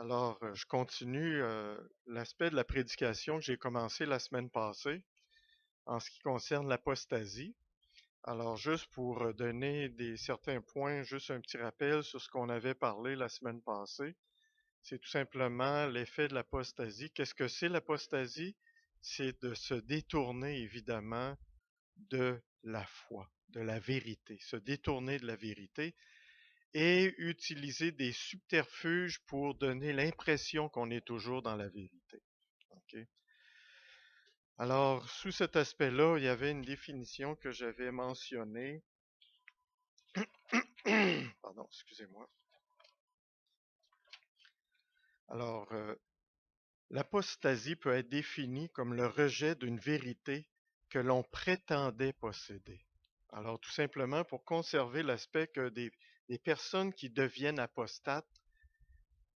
Je continue l'aspect de la prédication que j'ai commencé la semaine passée en ce qui concerne l'apostasie. Alors, juste pour donner certains points, juste un petit rappel sur ce qu'on avait parlé la semaine passée. C'est tout simplement l'effet de l'apostasie. Qu'est-ce que c'est l'apostasie? C'est de se détourner évidemment de la foi, de la vérité, se détourner de la vérité et utiliser des subterfuges pour donner l'impression qu'on est toujours dans la vérité. OK? Alors, sous cet aspect-là, il y avait une définition que j'avais mentionnée. Pardon, excusez-moi. Alors, l'apostasie peut être définie comme le rejet d'une vérité que l'on prétendait posséder. Alors, tout simplement pour conserver l'aspect que des personnes qui deviennent apostates,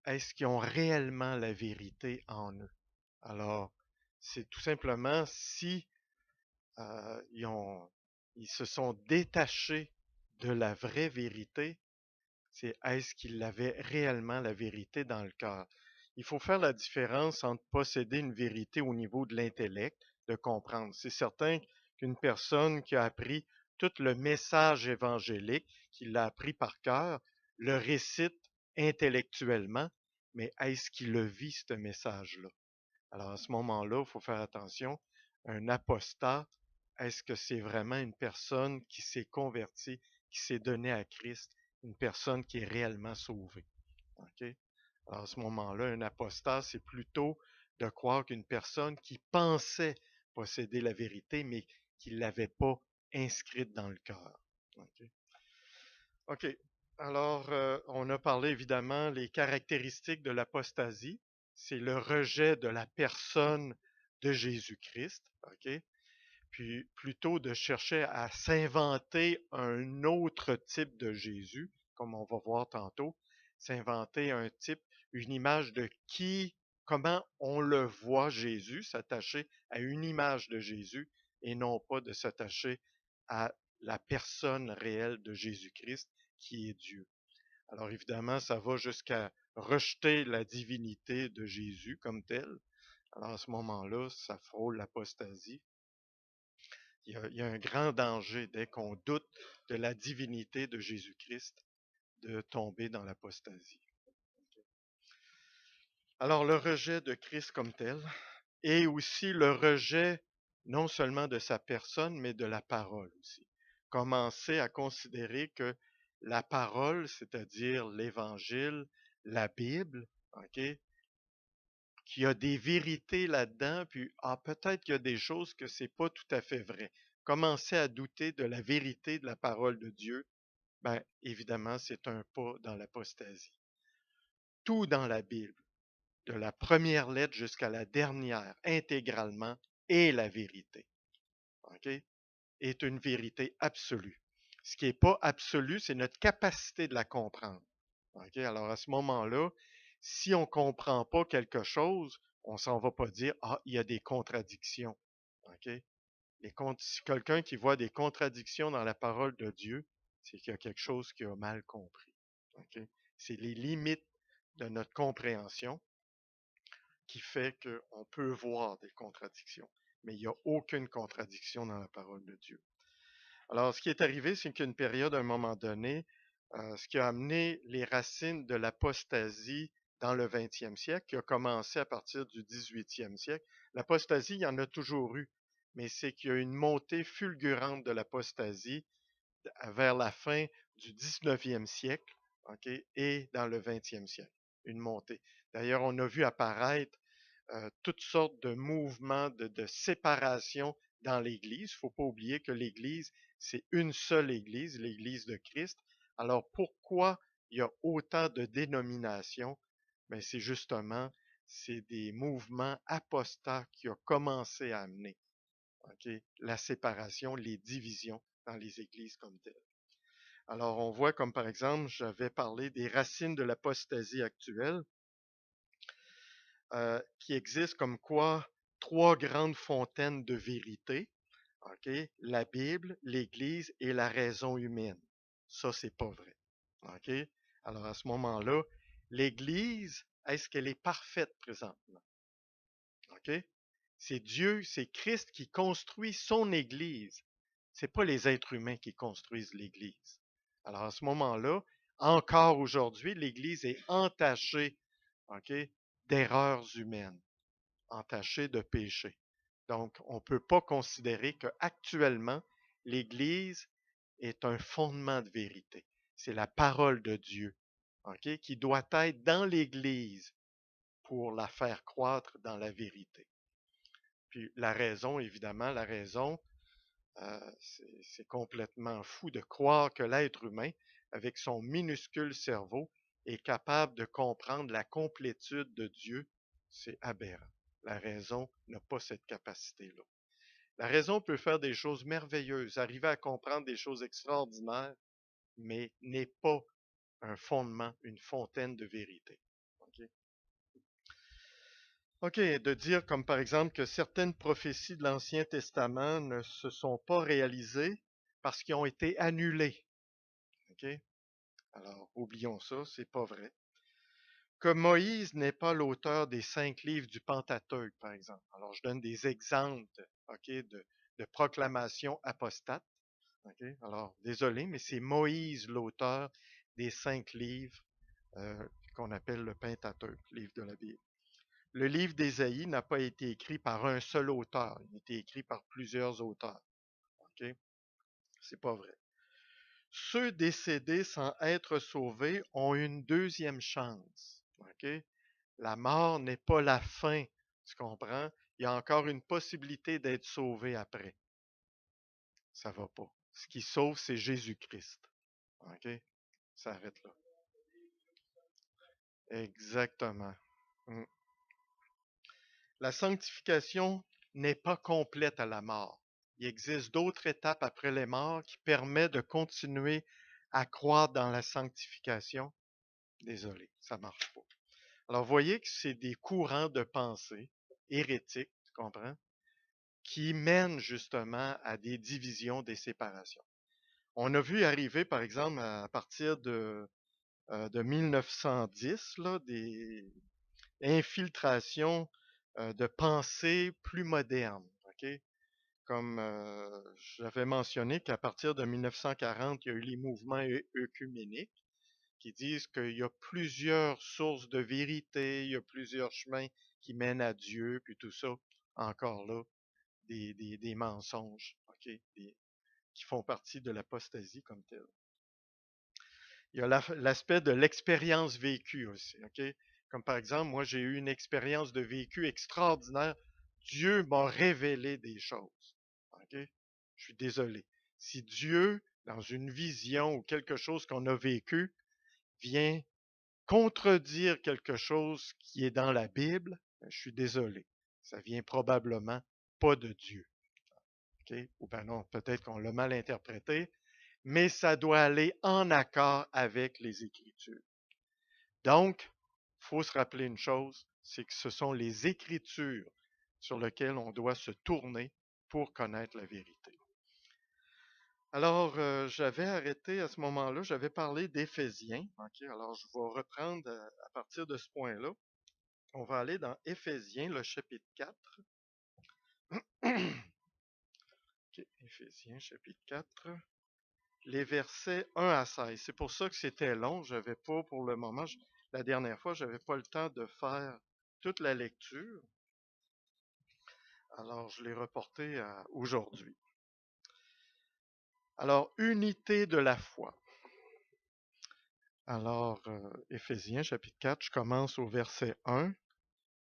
est-ce qu'ils ont réellement la vérité en eux? Alors, c'est tout simplement si ils, ils se sont détachés de la vraie vérité, c'est est-ce qu'ils avaient réellement la vérité dans le cœur? Il faut faire la différence entre posséder une vérité au niveau de l'intellect, de comprendre. C'est certain qu'une personne qui a appris tout le message évangélique, qui l'a appris par cœur, le récite intellectuellement, mais est-ce qu'il le vit, ce message-là? Alors à ce moment-là, il faut faire attention. Un apostat, est-ce que c'est vraiment une personne qui s'est convertie, qui s'est donnée à Christ, une personne qui est réellement sauvée? OK? Alors à ce moment-là, un apostat, c'est plutôt de croire qu'une personne qui pensait posséder la vérité, mais qui ne l'avait pas inscrite dans le cœur. OK? OK. Alors, on a parlé évidemment les caractéristiques de l'apostasie. C'est le rejet de la personne de Jésus-Christ. OK? Puis plutôt de chercher à s'inventer un autre type de Jésus, comme on va voir tantôt, s'inventer un type, une image de qui, comment on le voit Jésus, s'attacher à une image de Jésus et non pas de s'attacher à la personne réelle de Jésus-Christ qui est Dieu. Alors évidemment, ça va jusqu'à rejeter la divinité de Jésus comme telle. Alors à ce moment-là, ça frôle l'apostasie. Il y a un grand danger dès qu'on doute de la divinité de Jésus-Christ de tomber dans l'apostasie. Alors le rejet de Christ comme tel et aussi le rejet non seulement de sa personne, mais de la parole aussi. Commencer à considérer que la parole, c'est-à-dire l'Évangile, la Bible, OK, qu'il y a des vérités là-dedans, puis peut-être qu'il y a des choses que c'est pas tout à fait vrai. Commencer à douter de la vérité de la parole de Dieu, ben évidemment, c'est un pas dans l'apostasie. Tout dans la Bible, de la première lettre jusqu'à la dernière, intégralement, est la vérité. OK? Est une vérité absolue. Ce qui n'est pas absolu, c'est notre capacité de la comprendre. OK? Alors à ce moment-là, si on ne comprend pas quelque chose, on ne s'en va pas dire ah, il y a des contradictions. OK? Si quelqu'un qui voit des contradictions dans la parole de Dieu, c'est qu'il y a quelque chose qui a mal compris. OK? C'est les limites de notre compréhension qui fait qu'on peut voir des contradictions. Mais il n'y a aucune contradiction dans la parole de Dieu. Alors, ce qui est arrivé, c'est qu'une période, à un moment donné, ce qui a amené les racines de l'apostasie dans le 20e siècle, qui a commencé à partir du 18e siècle. L'apostasie, il y en a toujours eu, mais c'est qu'il y a une montée fulgurante de l'apostasie vers la fin du 19e siècle, OK, et dans le 20e siècle. Une montée. D'ailleurs, on a vu apparaître toutes sortes de mouvements de séparation dans l'Église. Il ne faut pas oublier que l'Église, c'est une seule Église, l'Église de Christ. Alors pourquoi il y a autant de dénominations? Mais c'est justement, c'est des mouvements apostats qui ont commencé à amener la séparation, les divisions dans les églises comme telles. Alors on voit comme par exemple, j'avais parlé des racines de l'apostasie actuelle qui existe comme quoi trois grandes fontaines de vérité, ok? La Bible, l'Église et la raison humaine. Ça, c'est pas vrai. Ok? Alors à ce moment-là, l'Église est-ce qu'elle est parfaite présentement? OK? C'est Dieu, c'est Christ qui construit son Église. C'est pas les êtres humains qui construisent l'Église. Alors à ce moment-là, encore aujourd'hui, l'Église est entachée, OK, d'erreurs humaines, entachée de péchés. Donc, on ne peut pas considérer qu'actuellement, l'Église est un fondement de vérité. C'est la parole de Dieu, OK, qui doit être dans l'Église pour la faire croître dans la vérité. Puis la raison, évidemment, la raison, c'est complètement fou de croire que l'être humain, avec son minuscule cerveau, est capable de comprendre la complétude de Dieu. C'est aberrant. La raison n'a pas cette capacité-là. La raison peut faire des choses merveilleuses, arriver à comprendre des choses extraordinaires, mais n'est pas un fondement, une fontaine de vérité. OK? OK, de dire comme par exemple que certaines prophéties de l'Ancien Testament ne se sont pas réalisées parce qu'elles ont été annulées. OK? Alors, oublions ça, c'est pas vrai. Que Moïse n'est pas l'auteur des 5 livres du Pentateuque, par exemple. Alors, je donne des exemples, OK, de proclamations apostates. OK? Alors, désolé, mais c'est Moïse l'auteur des 5 livres qu'on appelle le Pentateuque, livre de la Bible. Le livre d'Ésaïe n'a pas été écrit par un seul auteur, il a été écrit par plusieurs auteurs. OK? C'est pas vrai. Ceux décédés sans être sauvés ont une deuxième chance. OK? La mort n'est pas la fin, tu comprends? Il y a encore une possibilité d'être sauvé après. Ça va pas. Ce qui sauve, c'est Jésus-Christ. OK? Ça arrête là. Exactement. Mm. La sanctification n'est pas complète à la mort. Il existe d'autres étapes après les morts qui permettent de continuer à croire dans la sanctification. Désolé, ça marche pas. Alors, vous voyez que c'est des courants de pensée hérétiques, tu comprends, qui mènent justement à des divisions, des séparations. On a vu arriver, par exemple, à partir de 1910, là, des infiltrations de pensée plus modernes. OK? Comme j'avais mentionné qu'à partir de 1940, il y a eu les mouvements œcuméniques qui disent qu'il y a plusieurs sources de vérité, il y a plusieurs chemins qui mènent à Dieu, puis tout ça, encore là, des mensonges, OK, qui font partie de l'apostasie comme telle. Il y a l'aspect de l'expérience vécue aussi, OK? Comme par exemple, moi, j'ai eu une expérience de vécu extraordinaire. Dieu m'a révélé des choses, OK? Je suis désolé. Si Dieu, dans une vision ou quelque chose qu'on a vécu, vient contredire quelque chose qui est dans la Bible, ben, je suis désolé. Ça vient probablement pas de Dieu. OK? Ou ben non, peut-être qu'on l'a mal interprété, mais ça doit aller en accord avec les Écritures. Donc, il faut se rappeler une chose, c'est que ce sont les Écritures sur lesquelles on doit se tourner pour connaître la vérité. Alors, j'avais arrêté à ce moment-là, j'avais parlé d'Éphésiens. OK? Alors, je vais reprendre à partir de ce point-là. On va aller dans Éphésiens, le chapitre 4. OK, Éphésiens, chapitre 4. Les versets 1 à 16. C'est pour ça que c'était long. J'avais pas pour le moment, la dernière fois, j'avais pas le temps de faire toute la lecture. Alors, je l'ai reporté à aujourd'hui. Alors, unité de la foi. Alors, Éphésiens, chapitre 4, je commence au verset 1.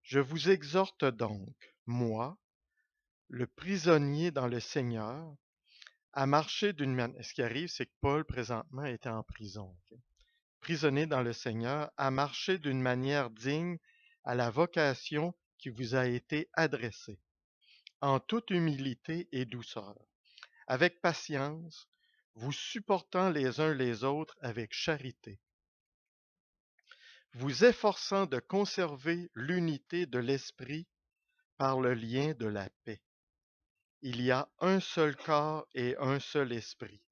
Je vous exhorte donc, moi, le prisonnier dans le Seigneur, à marcher d'une manière. Ce qui arrive, c'est que Paul, présentement, était en prison. Okay? Prisonnier dans le Seigneur, à marcher d'une manière digne à la vocation qui vous a été adressée, en toute humilité et douceur, avec patience, vous supportant les uns les autres avec charité, vous efforçant de conserver l'unité de l'esprit par le lien de la paix. Il y a un seul corps et un seul esprit,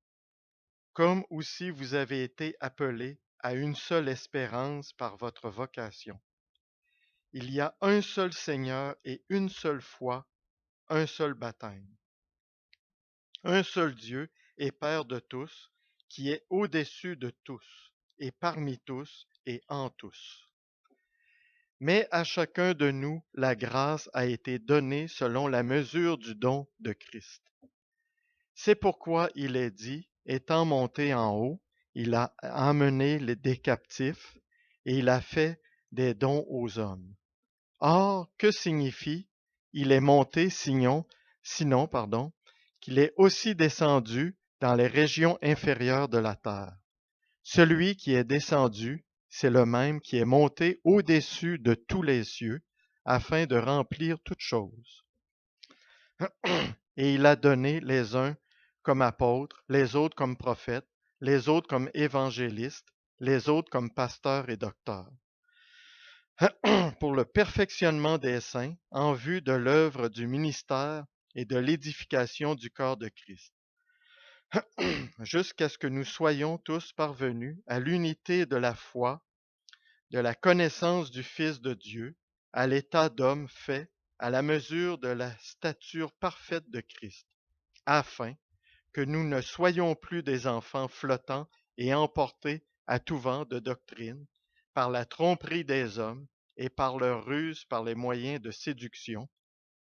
comme aussi vous avez été appelés à une seule espérance par votre vocation. il y a un seul Seigneur et une seule foi, un seul baptême, un seul Dieu et Père de tous, qui est au-dessus de tous, et parmi tous, et en tous. Mais à chacun de nous, la grâce a été donnée selon la mesure du don de Christ. C'est pourquoi il est dit, étant monté en haut, il a emmené des captifs et il a fait des dons aux hommes. Or, que signifie il est monté, sinon, qu'il est aussi descendu dans les régions inférieures de la terre. Celui qui est descendu, c'est le même qui est monté au-dessus de tous les cieux, afin de remplir toutes choses. Et il a donné les uns comme apôtres, les autres comme prophètes, les autres comme évangélistes, les autres comme pasteurs et docteurs, pour le perfectionnement des saints, en vue de l'œuvre du ministère et de l'édification du corps de Christ, jusqu'à ce que nous soyons tous parvenus à l'unité de la foi, de la connaissance du Fils de Dieu, à l'état d'homme fait, à la mesure de la stature parfaite de Christ, afin que nous ne soyons plus des enfants flottants et emportés à tout vent de doctrine, par la tromperie des hommes et par leur ruse par les moyens de séduction,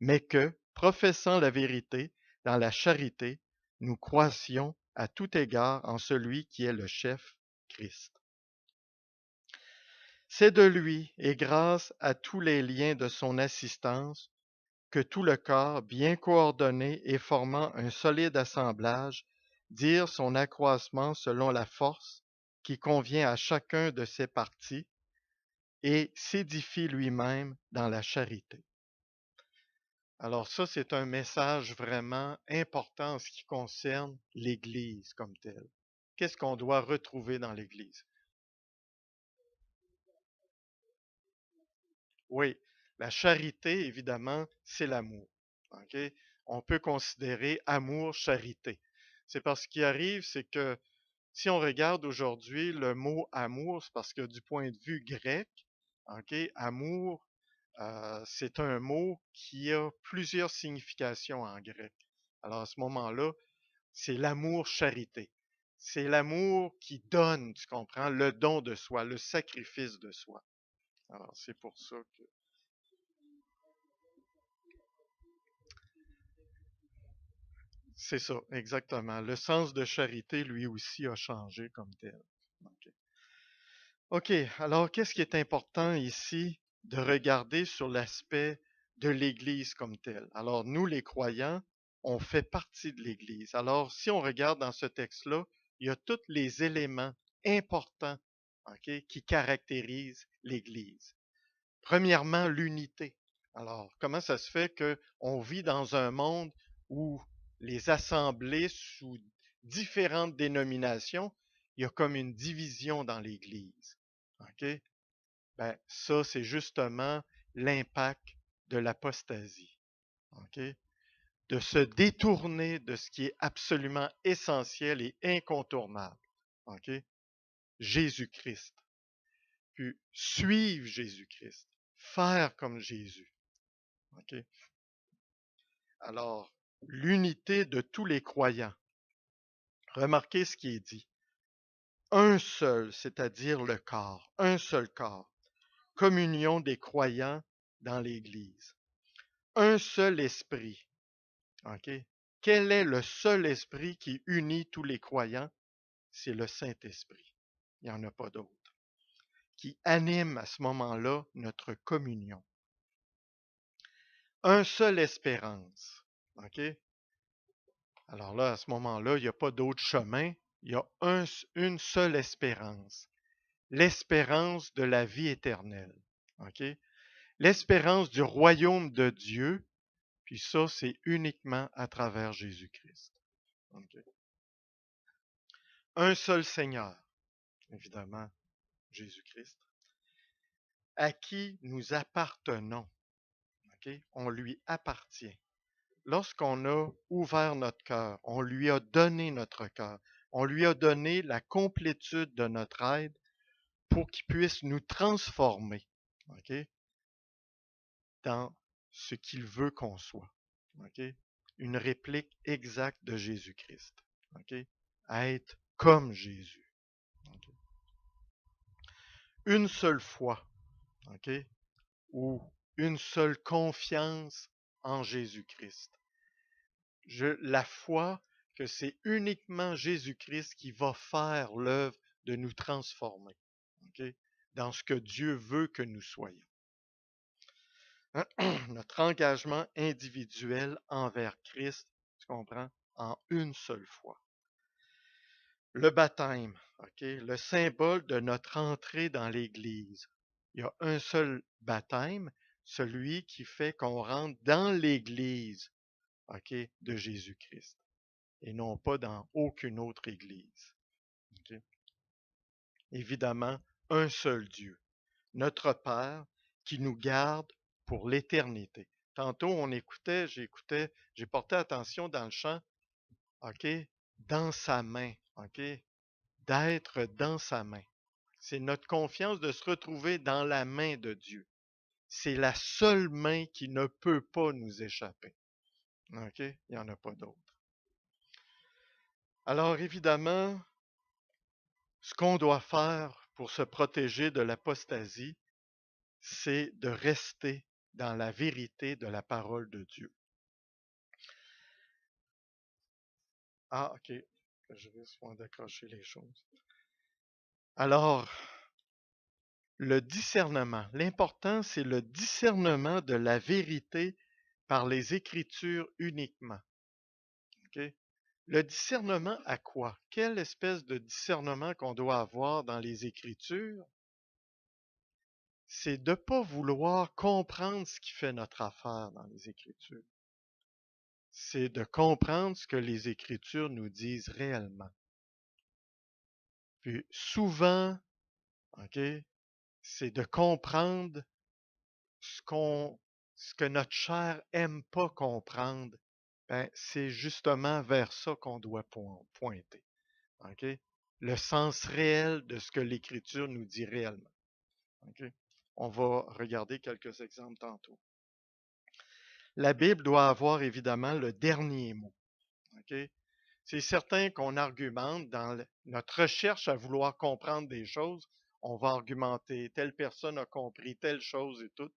mais que, professant la vérité dans la charité, nous croissions à tout égard en celui qui est le chef, Christ. C'est de lui, et grâce à tous les liens de son assistance, que tout le corps, bien coordonné et formant un solide assemblage, dire son accroissement selon la force qui convient à chacun de ses parties et s'édifie lui-même dans la charité. Alors ça, c'est un message vraiment important en ce qui concerne l'Église comme telle. Qu'est-ce qu'on doit retrouver dans l'Église? Oui, la charité, évidemment, c'est l'amour. OK? On peut considérer amour, charité. C'est parce qu'il arrive, c'est que si on regarde aujourd'hui le mot amour, c'est parce que du point de vue grec, OK, amour, c'est un mot qui a plusieurs significations en grec. Alors à ce moment-là, c'est l'amour charité. C'est l'amour qui donne, tu comprends, le don de soi, le sacrifice de soi. Alors c'est pour ça que c'est ça, exactement. Le sens de charité, lui aussi, a changé comme tel. OK. OK, alors qu'est-ce qui est important ici de regarder sur l'aspect de l'Église comme telle? Alors, nous, les croyants, on fait partie de l'Église. Alors, si on regarde dans ce texte-là, il y a tous les éléments importants, OK, qui caractérisent l'Église. Premièrement, l'unité. Alors, comment ça se fait qu'on vit dans un monde où les assemblées sous différentes dénominations, il y a comme une division dans l'Église. OK? Ben, ça, c'est justement l'impact de l'apostasie. OK? De se détourner de ce qui est absolument essentiel et incontournable. OK? Jésus-Christ. Puis suivre Jésus-Christ. Faire comme Jésus. OK? Alors, l'unité de tous les croyants. Remarquez ce qui est dit. Un seul, c'est-à-dire le corps, un seul corps. Communion des croyants dans l'Église. Un seul esprit. OK? Quel est le seul esprit qui unit tous les croyants? C'est le Saint-Esprit. Il n'y en a pas d'autre. Qui anime à ce moment-là notre communion. Un seul espérance. OK? Alors là, à ce moment-là, il n'y a pas d'autre chemin. Il y a une seule espérance. L'espérance de la vie éternelle. OK? L'espérance du royaume de Dieu. Puis ça, c'est uniquement à travers Jésus-Christ. OK? Un seul Seigneur, évidemment, Jésus-Christ, à qui nous appartenons. OK? On lui appartient. Lorsqu'on a ouvert notre cœur, on lui a donné notre cœur, on lui a donné la complétude de notre aide pour qu'il puisse nous transformer. OK? dans ce qu'il veut qu'on soit. OK? Une réplique exacte de Jésus-Christ. OK? Être comme Jésus. OK? Une seule foi. OK? Ou une seule confiance en Jésus-Christ. La foi que c'est uniquement Jésus-Christ qui va faire l'œuvre de nous transformer, OK, dans ce que Dieu veut que nous soyons. Notre engagement individuel envers Christ, tu comprends, en une seule foi. Le baptême, OK, le symbole de notre entrée dans l'Église. Il y a un seul baptême, celui qui fait qu'on rentre dans l'Église, OK, de Jésus-Christ, et non pas dans aucune autre Église. OK? Évidemment, un seul Dieu, notre Père, qui nous garde pour l'éternité. Tantôt, j'ai porté attention dans le chant, OK, dans sa main, OK, d'être dans sa main. C'est notre confiance de se retrouver dans la main de Dieu. C'est la seule main qui ne peut pas nous échapper. OK? Il n'y en a pas d'autre. Alors, évidemment, ce qu'on doit faire pour se protéger de l'apostasie, c'est de rester dans la vérité de la parole de Dieu. Ah, OK. Je risque d'accrocher les choses. Alors, le discernement. L'important, c'est le discernement de la vérité par les Écritures uniquement. OK? Le discernement à quoi? Quelle espèce de discernement qu'on doit avoir dans les Écritures? C'est de ne pas vouloir comprendre ce qui fait notre affaire dans les Écritures. C'est de comprendre ce que les Écritures nous disent réellement. Puis souvent, OK, c'est de comprendre ce que notre chair aime pas comprendre. Ben, c'est justement vers ça qu'on doit pointer. OK? Le sens réel de ce que l'Écriture nous dit réellement. OK? On va regarder quelques exemples tantôt. La Bible doit avoir évidemment le dernier mot. OK? C'est certain qu'on argumente dans notre recherche à vouloir comprendre des choses. On va argumenter, telle personne a compris telle chose et tout.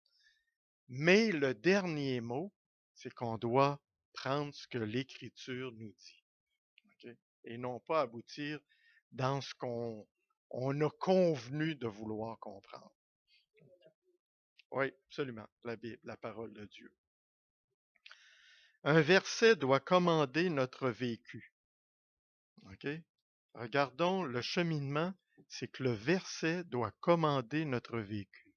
Mais le dernier mot, c'est qu'on doit prendre ce que l'Écriture nous dit. OK? Et non pas aboutir dans ce qu'on a convenu de vouloir comprendre. Oui, absolument. La Bible, la parole de Dieu. Un verset doit commander notre vécu. OK? Regardons le cheminement, c'est que le verset doit commander notre vécu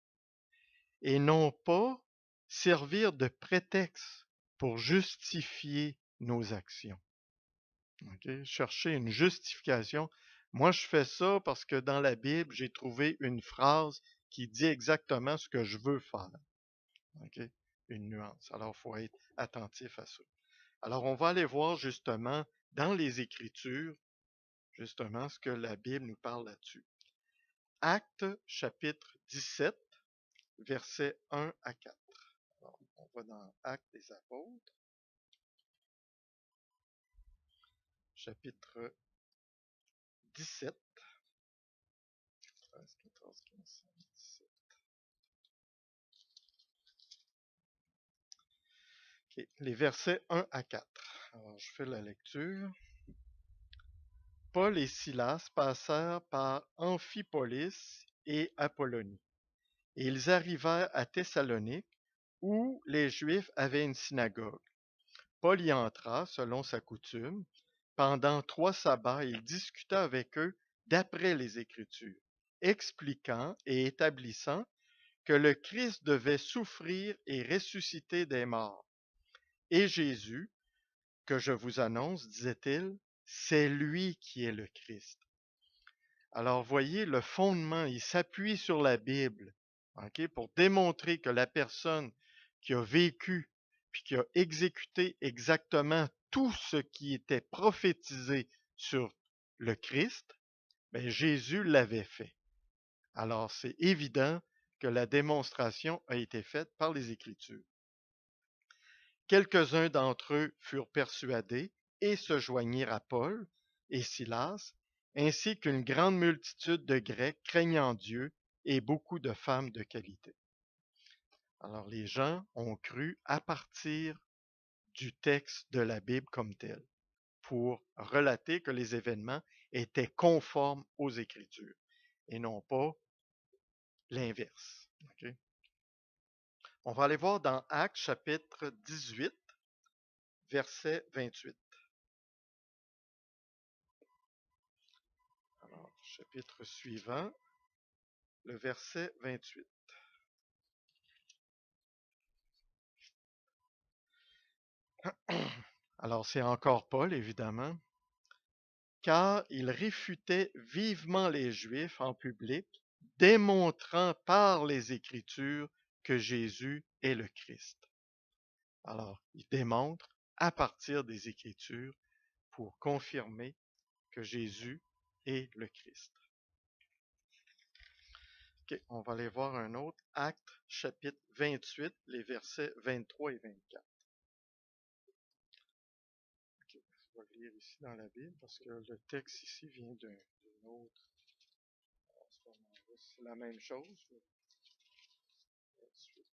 et non pas servir de prétexte pour justifier nos actions. OK? Chercher une justification. Moi, je fais ça parce que dans la Bible, j'ai trouvé une phrase qui dit exactement ce que je veux faire. OK? Une nuance. Alors, il faut être attentif à ça. Alors, on va aller voir justement dans les Écritures, justement, ce que la Bible nous parle là-dessus. Actes chapitre 17, versets 1 à 4. Alors, on va dans Actes des Apôtres, chapitre 17. 13, 14, 15, 17. Okay. Les versets 1 à 4. Alors, je fais la lecture. Paul et Silas passèrent par Amphipolis et Apollonie, et ils arrivèrent à Thessalonique, où les Juifs avaient une synagogue. Paul y entra, selon sa coutume. Pendant 3 sabbats, il discuta avec eux d'après les Écritures, expliquant et établissant que le Christ devait souffrir et ressusciter des morts. Et Jésus, que je vous annonce, disait-il, c'est lui qui est le Christ. Alors, voyez le fondement, il s'appuie sur la Bible, OK, pour démontrer que la personne qui a vécu puis qui a exécuté exactement tout ce qui était prophétisé sur le Christ, ben Jésus l'avait fait. Alors, c'est évident que la démonstration a été faite par les Écritures. Quelques-uns d'entre eux furent persuadés et se joignirent à Paul et Silas, ainsi qu'une grande multitude de Grecs craignant Dieu et beaucoup de femmes de qualité. Alors les gens ont cru à partir du texte de la Bible comme tel, pour relater que les événements étaient conformes aux Écritures et non pas l'inverse. Okay? On va aller voir dans Actes chapitre 18, verset 28. Alors, chapitre suivant, le verset 28. Alors, c'est encore Paul, évidemment, car il réfutait vivement les Juifs en public, démontrant par les Écritures que Jésus est le Christ. Alors, il démontre à partir des Écritures pour confirmer que Jésus est le Christ. Okay, on va aller voir un autre, Actes chapitre 28, les versets 23 et 24. Okay, je vais lire ici dans la Bible parce que le texte ici vient d'une autre. C'est la même chose. 28.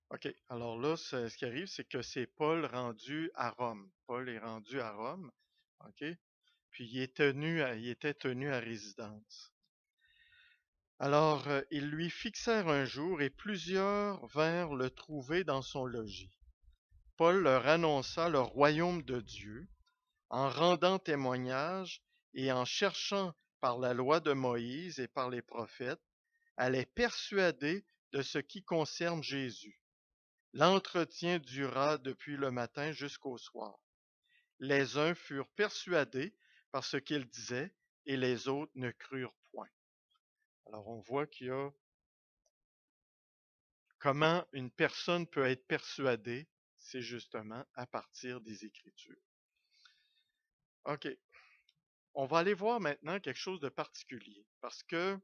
OK. Alors là, ce qui arrive, c'est que c'est Paul rendu à Rome. Paul est rendu à Rome. OK. Puis il était tenu à résidence. Alors, ils lui fixèrent un jour et plusieurs vinrent le trouver dans son logis. Paul leur annonça le royaume de Dieu en rendant témoignage et en cherchant par la loi de Moïse et par les prophètes à les persuader de ce qui concerne Jésus. L'entretien dura depuis le matin jusqu'au soir. Les uns furent persuadés par ce qu'il disait et les autres ne crurent point. Alors on voit qu'il y a comment une personne peut être persuadée, c'est justement à partir des Écritures. OK. On va aller voir maintenant quelque chose de particulier parce que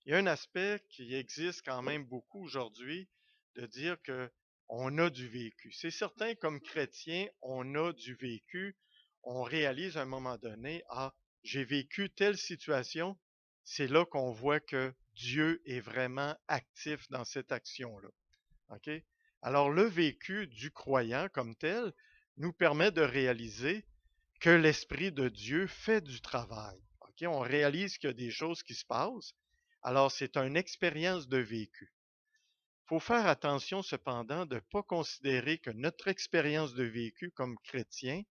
il y a un aspect qui existe quand même beaucoup aujourd'hui de dire que on a du vécu. C'est certain, comme chrétien, on a du vécu. On réalise à un moment donné, ah, j'ai vécu telle situation. C'est là qu'on voit que Dieu est vraiment actif dans cette action-là. OK? Alors, le vécu du croyant comme tel nous permet de réaliser que l'Esprit de Dieu fait du travail. OK? On réalise qu'il y a des choses qui se passent. Alors, c'est une expérience de vécu. Il faut faire attention cependant de ne pas considérer que notre expérience de vécu comme chrétien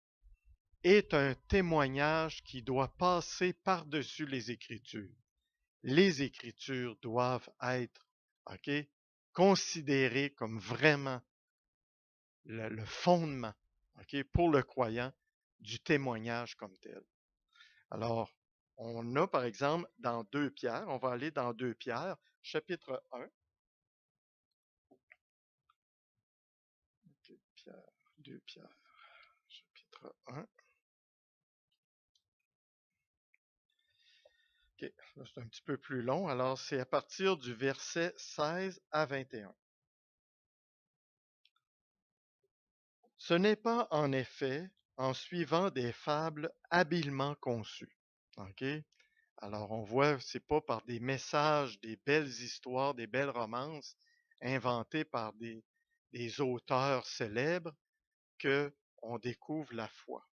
est un témoignage qui doit passer par-dessus les Écritures. Les Écritures doivent être, OK, considérées comme vraiment le fondement, OK, pour le croyant du témoignage comme tel. Alors, on a par exemple dans 2 Pierre, on va aller dans 2 Pierre, chapitre 1. OK, Pierre, 2 Pierre, chapitre 1. OK, là c'est un petit peu plus long, alors c'est à partir du verset 16 à 21. Ce n'est pas en effet en suivant des fables habilement conçues. OK? Alors on voit, c'est pas par des messages, des belles histoires, des belles romances inventées par des auteurs célèbres que on découvre la foi.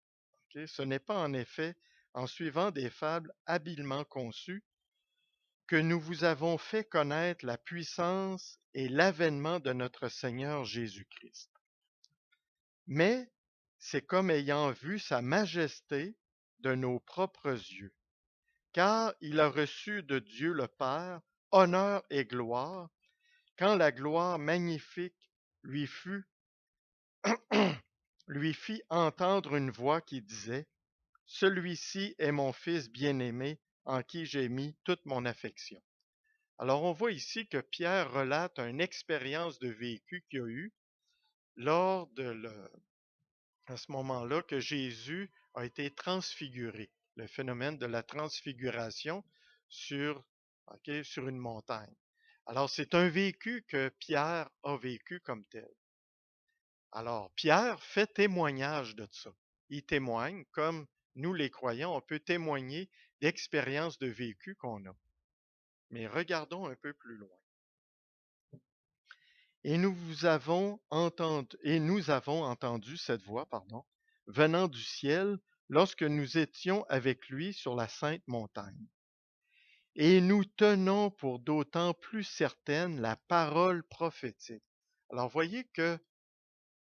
OK? Ce n'est pas en effet en suivant des fables habilement conçues que nous vous avons fait connaître la puissance et l'avènement de notre Seigneur Jésus-Christ. Mais c'est comme ayant vu sa majesté de nos propres yeux, car il a reçu de Dieu le Père honneur et gloire, quand la gloire magnifique lui lui fit entendre une voix qui disait, celui-ci est mon Fils bien-aimé, en qui j'ai mis toute mon affection. Alors on voit ici que Pierre relate une expérience de vécu qu'il a eue lors de à ce moment-là que Jésus a été transfiguré, le phénomène de la transfiguration sur, sur une montagne. Alors, c'est un vécu que Pierre a vécu comme tel. Alors, Pierre fait témoignage de ça. Il témoigne, comme nous les croyants, on peut témoigner d'expériences de vécu qu'on a. Mais regardons un peu plus loin. Et nous avons entendu cette voix, venant du ciel lorsque nous étions avec lui sur la sainte montagne. Et nous tenons pour d'autant plus certaine la parole prophétique. Alors, voyez que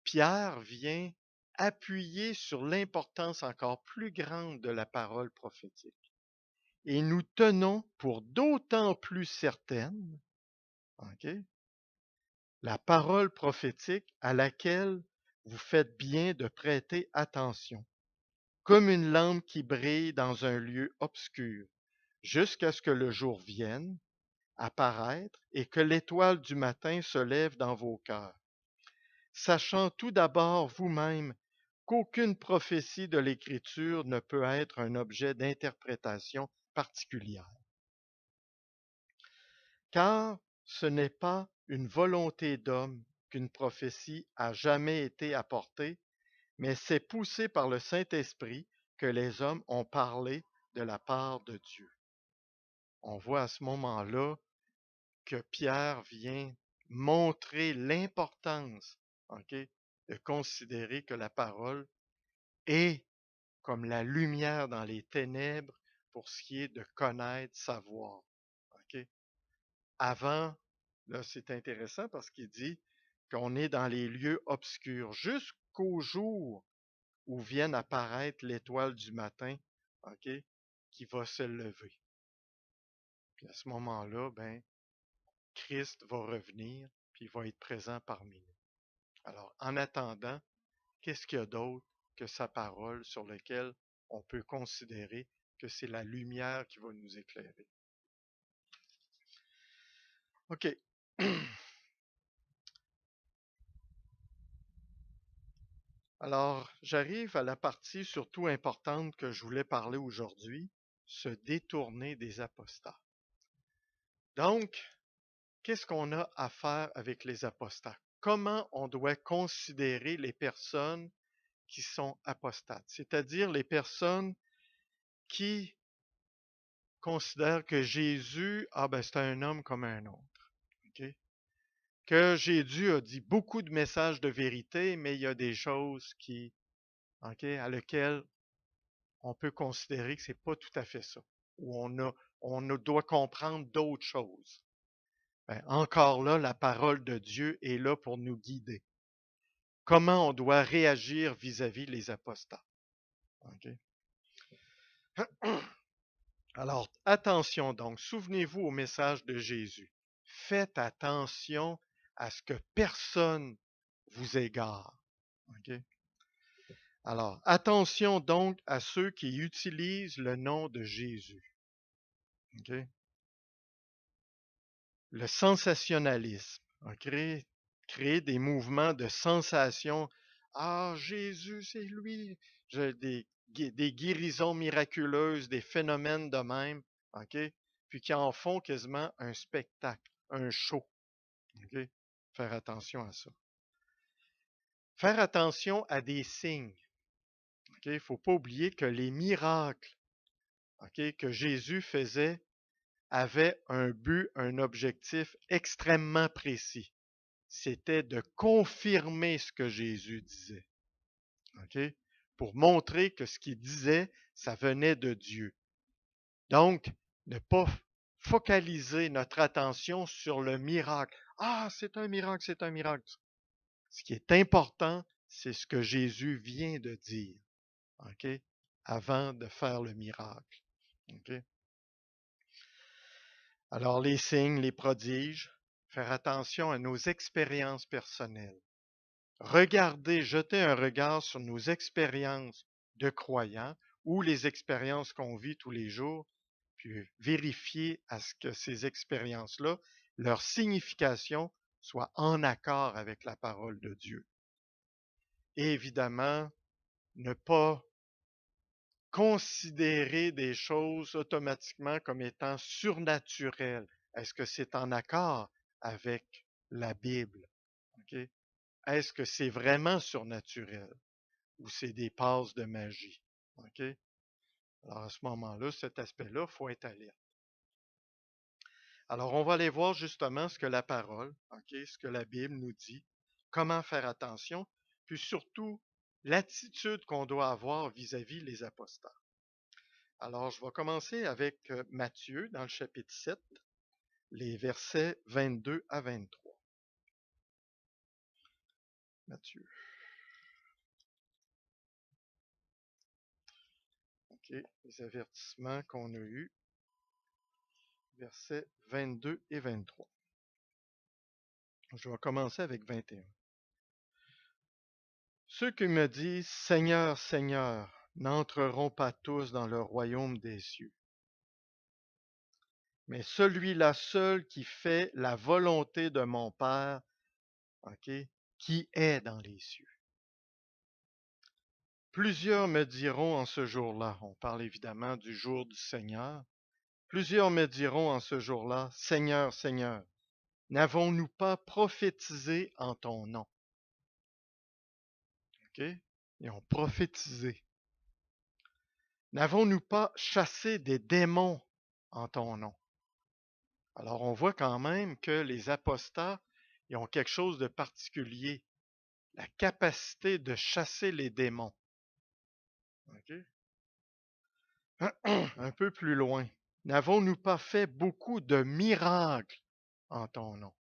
Pierre vient appuyer sur l'importance encore plus grande de la parole prophétique. Et nous tenons pour d'autant plus certaine, ok, la parole prophétique à laquelle vous faites bien de prêter attention, comme une lampe qui brille dans un lieu obscur, jusqu'à ce que le jour vienne apparaître et que l'étoile du matin se lève dans vos cœurs, sachant tout d'abord vous-même qu'aucune prophétie de l'Écriture ne peut être un objet d'interprétation particulière. Car ce n'est pas une volonté d'homme qu'une prophétie a jamais été apportée, mais c'est poussé par le Saint-Esprit que les hommes ont parlé de la part de Dieu. On voit à ce moment-là que Pierre vient montrer l'importance, de considérer que la parole est comme la lumière dans les ténèbres pour ce qui est de connaître, savoir. OK? Avant, là, c'est intéressant parce qu'il dit qu'on est dans les lieux obscurs jusqu'au jour où vienne apparaître l'étoile du matin, OK, qui va se lever. Puis à ce moment-là, ben, Christ va revenir, puis il va être présent parmi nous. Alors, en attendant, qu'est-ce qu'il y a d'autre que sa parole sur laquelle on peut considérer que c'est la lumière qui va nous éclairer? OK. Alors, j'arrive à la partie surtout importante que je voulais parler aujourd'hui, se détourner des apostats. Donc, qu'est-ce qu'on a à faire avec les apostats? Comment on doit considérer les personnes qui sont apostates, c'est-à-dire les personnes qui considèrent que Jésus, c'est un homme comme un autre. OK? Que Jésus a dit beaucoup de messages de vérité, mais il y a des choses à lesquelles on peut considérer que c'est pas tout à fait ça, ou doit comprendre d'autres choses. Ben, encore là, la parole de Dieu est là pour nous guider. Comment on doit réagir vis-à-vis les apostats. OK? Alors, attention donc, souvenez-vous au message de Jésus. Faites attention à ce que personne vous égare. OK? Alors, attention donc à ceux qui utilisent le nom de Jésus. OK? Le sensationnalisme a créé des mouvements de sensation. Ah, Jésus, c'est lui. Des guérisons miraculeuses, des phénomènes de même. OK? Puis qui en font quasiment un spectacle, un show. OK? Faire attention à ça. Faire attention à des signes. OK? Il ne faut pas oublier que les miracles, que Jésus faisait avaient un but, un objectif extrêmement précis. C'était de confirmer ce que Jésus disait. OK? Pour montrer que ce qu'il disait, ça venait de Dieu. Donc, ne pas focaliser notre attention sur le miracle. Ah, c'est un miracle, c'est un miracle. Ce qui est important, c'est ce que Jésus vient de dire, OK, avant de faire le miracle. OK? Alors, les signes, les prodiges, faire attention à nos expériences personnelles. Regardez, jeter un regard sur nos expériences de croyants ou les expériences qu'on vit tous les jours, puis vérifier à ce que ces expériences-là, leur signification soit en accord avec la parole de Dieu. Et évidemment, ne pas considérer des choses automatiquement comme étant surnaturelles. Est-ce que c'est en accord avec la Bible? OK? Est-ce que c'est vraiment surnaturel ou c'est des passes de magie? OK? Alors à ce moment-là, cet aspect-là, il faut être alerte. Alors on va aller voir justement ce que la parole, OK, ce que la Bible nous dit, comment faire attention, puis surtout l'attitude qu'on doit avoir vis-à-vis les apostats. Alors je vais commencer avec Matthieu dans le chapitre 7, les versets 22 à 23. Matthieu. OK, les avertissements qu'on a eus, versets 22 et 23. Je vais commencer avec 21. Ceux qui me disent Seigneur, Seigneur, n'entreront pas tous dans le royaume des cieux, mais celui-là seul qui fait la volonté de mon Père, OK, qui est dans les cieux. Plusieurs me diront en ce jour-là, on parle évidemment du jour du Seigneur, plusieurs me diront en ce jour-là, Seigneur, Seigneur, n'avons-nous pas prophétisé en ton nom? OK? Ils ont prophétisé. N'avons-nous pas chassé des démons en ton nom? Alors on voit quand même que les apostats, ils ont quelque chose de particulier, la capacité de chasser les démons. OK? Un peu plus loin. N'avons-nous pas fait beaucoup de miracles en ton nom?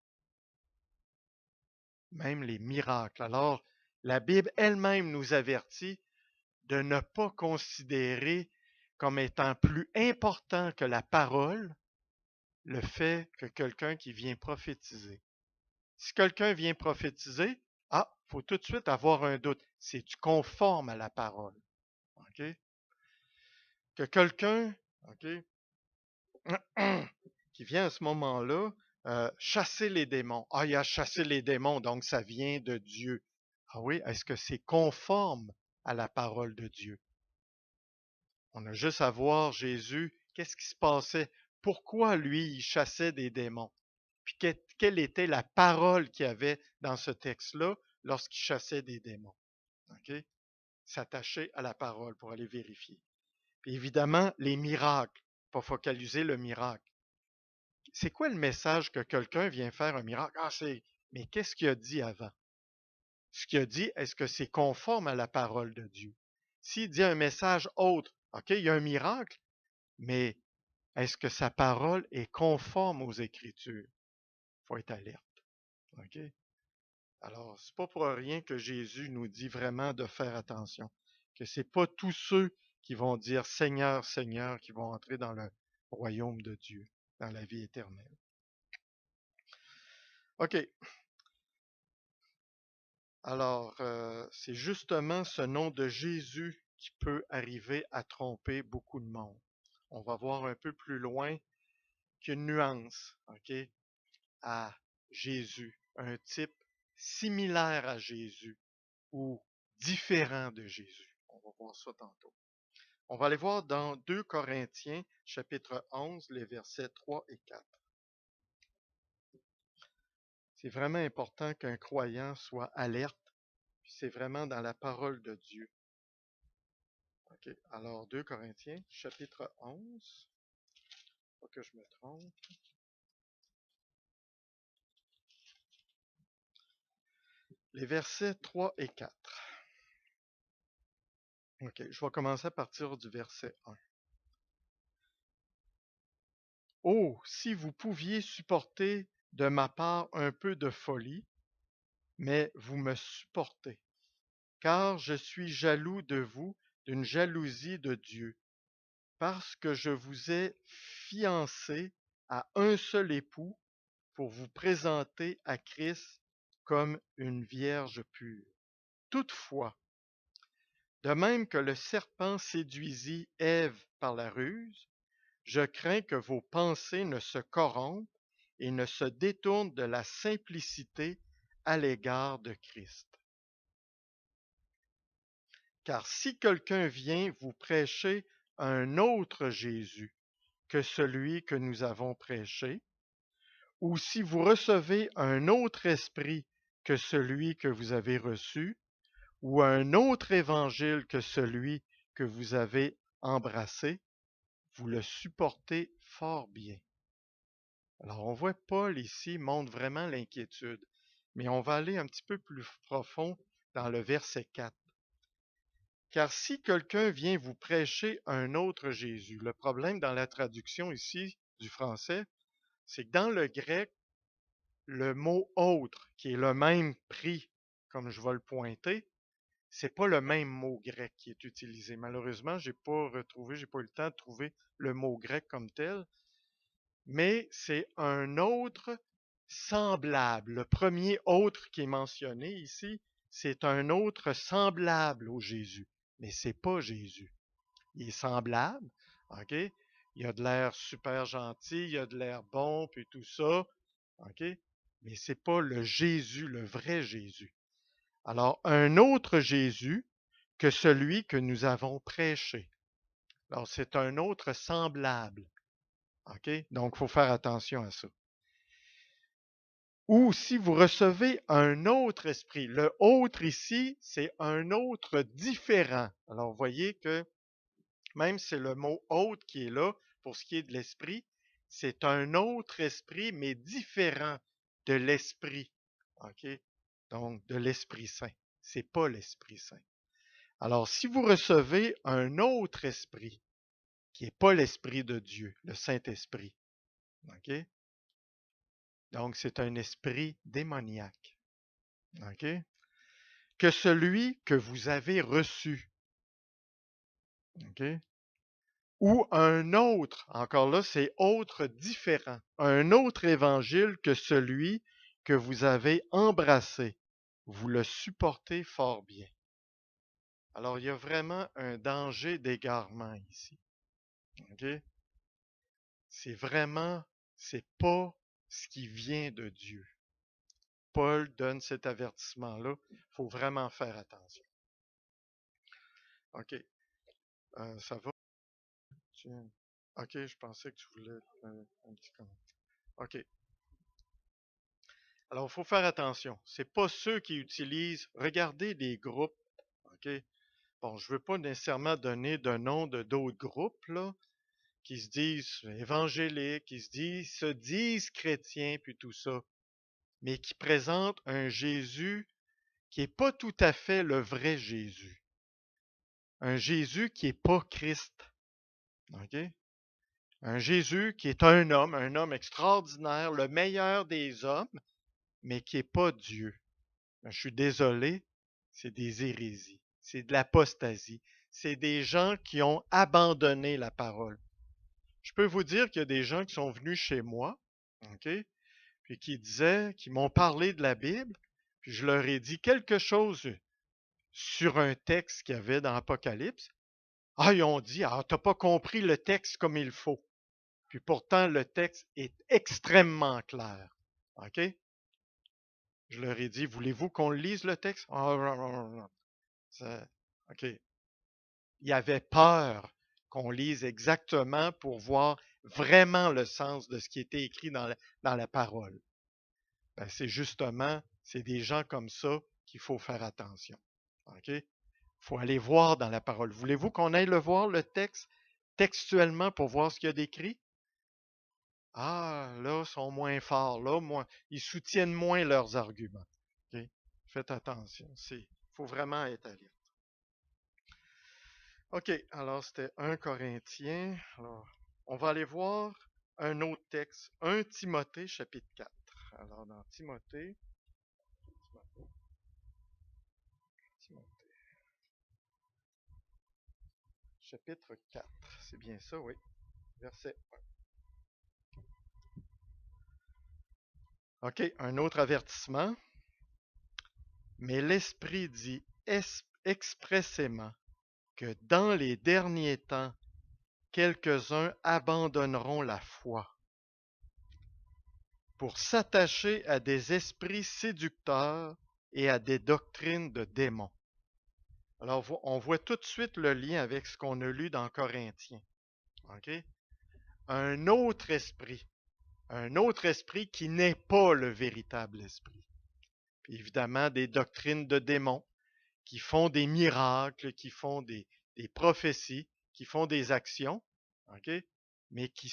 Même les miracles. Alors, la Bible elle-même nous avertit de ne pas considérer comme étant plus important que la parole le fait que quelqu'un qui vient prophétiser. Si quelqu'un vient prophétiser, faut tout de suite avoir un doute. C'est-tu conforme à la parole? OK? Que quelqu'un, OK, qui vient à ce moment-là chasser les démons. Il a chassé les démons, donc ça vient de Dieu. Ah oui, est-ce que c'est conforme à la parole de Dieu? On a juste à voir Jésus, qu'est-ce qui se passait? Pourquoi lui, il chassait des démons? Puis quelle était la parole qu'il y avait dans ce texte-là lorsqu'il chassait des démons? OK? S'attacher à la parole pour aller vérifier. Puis évidemment, les miracles, pas focaliser le miracle. C'est quoi le message que quelqu'un vient faire un miracle? Mais qu'est-ce qu'il a dit avant? Ce qu'il a dit, est-ce que c'est conforme à la parole de Dieu? S'il dit un message autre, OK, il y a un miracle, mais est-ce que sa parole est conforme aux Écritures? Il faut être alerte. OK? Alors, c'est pas pour rien que Jésus nous dit vraiment de faire attention. Que c'est pas tous ceux qui vont dire Seigneur, Seigneur, qui vont entrer dans le royaume de Dieu, dans la vie éternelle. OK. Alors, c'est justement ce nom de Jésus qui peut arriver à tromper beaucoup de monde. On va voir un peu plus loin qu'une nuance, OK, à Jésus, un type similaire à Jésus ou différent de Jésus. On va voir ça tantôt. On va aller voir dans 2 Corinthiens, chapitre 11, les versets 3 et 4. C'est vraiment important qu'un croyant soit alerte, puis c'est vraiment dans la parole de Dieu. OK, alors 2 Corinthiens, chapitre 11, pas que je me trompe. Les versets 3 et 4. OK, je vais commencer à partir du verset 1. Oh, si vous pouviez supporter de ma part un peu de folie, mais vous me supportez, car je suis jaloux de vous d'une jalousie de Dieu, parce que je vous ai fiancé à un seul époux pour vous présenter à Christ comme une vierge pure. Toutefois, de même que le serpent séduisit Ève par la ruse, je crains que vos pensées ne se corrompent et ne se détournent de la simplicité à l'égard de Christ. Car si quelqu'un vient vous prêcher un autre Jésus que celui que nous avons prêché, ou si vous recevez un autre esprit que celui que vous avez reçu, ou un autre évangile que celui que vous avez embrassé, vous le supportez fort bien. Alors on voit Paul ici montre vraiment l'inquiétude, mais on va aller un petit peu plus profond dans le verset 4. Car si quelqu'un vient vous prêcher un autre Jésus, le problème dans la traduction ici du français, c'est que dans le grec, le mot autre, qui est le même pris, comme je vais le pointer, c'est pas le même mot grec qui est utilisé. Malheureusement, j'ai pas eu le temps de trouver le mot grec comme tel, mais c'est un autre semblable. Le premier autre qui est mentionné ici, c'est un autre semblable au Jésus, mais c'est pas Jésus. Il est semblable, ok? Il a de l'air super gentil, il a de l'air bon, puis tout ça, ok? Mais c'est pas le Jésus, le vrai Jésus. Alors, un autre Jésus que celui que nous avons prêché. Alors, c'est un autre semblable. OK? Donc, il faut faire attention à ça. Ou si vous recevez un autre esprit. Le autre ici, c'est un autre différent. Alors, vous voyez que même si c'est le mot autre qui est là pour ce qui est de l'esprit, c'est un autre esprit, mais différent de l'esprit. OK? Donc, de l'Esprit Saint. C'est pas l'Esprit Saint. Alors, si vous recevez un autre esprit, qui n'est pas l'Esprit de Dieu, le Saint-Esprit, OK? Donc, c'est un esprit démoniaque, OK? Que celui que vous avez reçu, OK? Ou un autre, encore là, c'est autre différent, un autre évangile que celui que vous avez embrassé, vous le supportez fort bien. Alors, il y a vraiment un danger d'égarement ici, OK? C'est pas ce qui vient de Dieu. Paul donne cet avertissement-là. Il faut vraiment faire attention. OK. Ça va? OK, je pensais que tu voulais un petit commentaire. OK. Alors, il faut faire attention. C'est pas ceux qui utilisent. Regardez des groupes. OK. Bon, je veux pas nécessairement donner de nom de d'autres groupes, là, qui se disent évangéliques, qui se disent chrétiens, puis tout ça, mais qui présentent un Jésus qui n'est pas tout à fait le vrai Jésus. Un Jésus qui n'est pas Christ. OK? Un Jésus qui est un homme extraordinaire, le meilleur des hommes, mais qui n'est pas Dieu. Je suis désolé, c'est des hérésies, c'est de l'apostasie, c'est des gens qui ont abandonné la parole. Je peux vous dire qu'il y a des gens qui sont venus chez moi, OK? Puis qui m'ont parlé de la Bible, puis je leur ai dit quelque chose sur un texte qu'il y avait dans Apocalypse. Ah, ils ont dit, ah, t'as pas compris le texte comme il faut. Puis pourtant, le texte est extrêmement clair. OK? Je leur ai dit, voulez-vous qu'on lise le texte? Ah, non, non, non. OK. Il avait peur qu'on lise exactement pour voir vraiment le sens de ce qui était écrit dans la parole. Ben, c'est des gens comme ça qu'il faut faire attention. OK? Il faut aller voir dans la parole. Voulez-vous qu'on aille le voir, le texte, textuellement, pour voir ce qu'il y a d'écrit? Ah, là, ils sont moins forts. Là, ils soutiennent moins leurs arguments. OK? Faites attention. Il faut vraiment être alerte. OK, alors c'était 1 Corinthiens. Alors, on va aller voir un autre texte, 1 Timothée, chapitre 4. Alors, dans Timothée, chapitre 4. C'est bien ça, oui. Verset 1. OK, un autre avertissement. Mais l'Esprit dit expressément que dans les derniers temps, quelques-uns abandonneront la foi pour s'attacher à des esprits séducteurs et à des doctrines de démons, Alors, on voit tout de suite le lien avec ce qu'on a lu dans Corinthiens. OK? Un autre esprit. Un autre esprit qui n'est pas le véritable esprit. Puis évidemment, des doctrines de démons qui font des miracles, qui font des prophéties, qui font des actions, OK? Mais qui